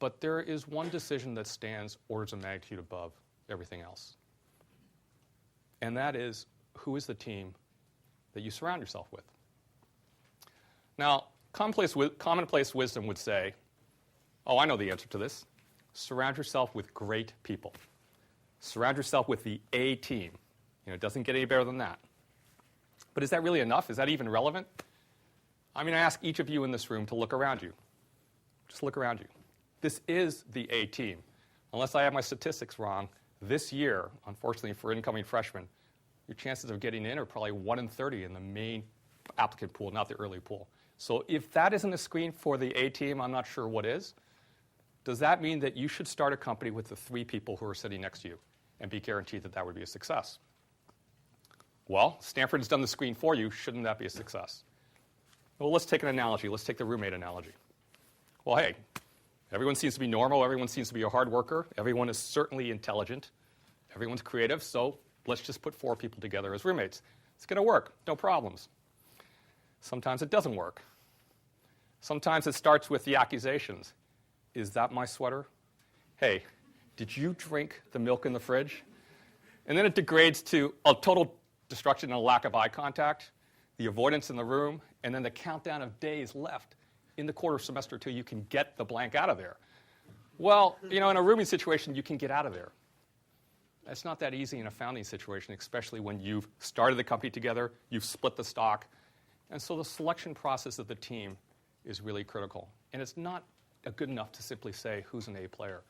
But there is one decision that stands orders of magnitude above everything else. And that is, who is the team that you surround yourself with? Now, commonplace wisdom would say, oh, I know the answer to this. Surround yourself with great people. Surround yourself with the A team. It doesn't get any better than that. But is that really enough? Is that even relevant? I'm going to ask each of you in this room to look around you. Just look around you. This is the A team. Unless I have my statistics wrong, this year, unfortunately for incoming freshmen, your chances of getting in are probably 1 in 30 in the main applicant pool, not the early pool. So if that isn't a screen for the A team, I'm not sure what is. Does that mean that you should start a company with the 3 people who are sitting next to you and be guaranteed that that would be a success? Well, Stanford has done the screen for you. Shouldn't that be a success? Well, let's take an analogy. Let's take the roommate analogy. Well, hey, everyone seems to be normal. Everyone seems to be a hard worker. Everyone is certainly intelligent. Everyone's creative. So let's just put 4 people together as roommates. It's going to work. No problems. Sometimes it doesn't work. Sometimes it starts with the accusations. Is that my sweater? Hey, did you drink the milk in the fridge? And then it degrades to a total destruction and a lack of eye contact, the avoidance in the room, and then the countdown of days left in the quarter semester till you can get the blank out of there. Well, in a rooming situation, you can get out of there. That's not that easy in a founding situation, especially when you've started the company together, you've split the stock. And so the selection process of the team is really critical. And it's not good enough to simply say who's an A player.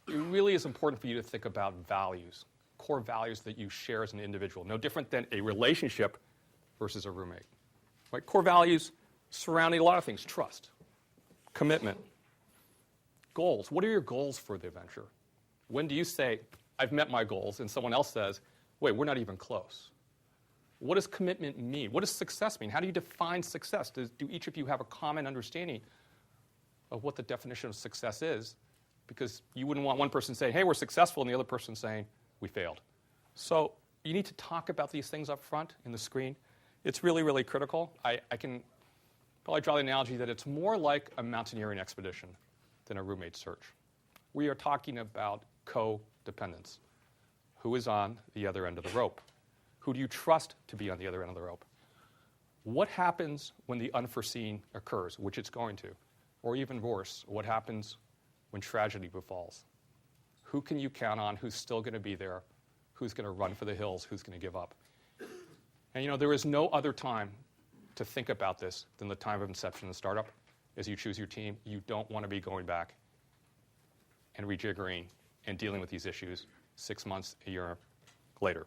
It really is important for you to think about values, core values that you share as an individual, no different than a relationship versus a roommate. Right? Core values surrounding a lot of things: trust, commitment, goals. What are your goals for the venture? When do you say, I've met my goals, and someone else says, wait, we're not even close? What does commitment mean? What does success mean? How do you define success? Do each of you have a common understanding of what the definition of success is? Because you wouldn't want one person saying, hey, we're successful, and the other person saying, we failed. So you need to talk about these things up front in the screen. It's really, really critical. I can probably draw the analogy that it's more like a mountaineering expedition than a roommate search. We are talking about co-dependence. Who is on the other end of the rope? Who do you trust to be on the other end of the rope? What happens when the unforeseen occurs, which it's going to? Or even worse, what happens when tragedy befalls? Who can you count on? Who's still going to be there? Who's going to run for the hills? Who's going to give up? And there is no other time to think about this than the time of inception in the startup. As you choose your team, you don't want to be going back and rejiggering and dealing with these issues 6 months, a year later.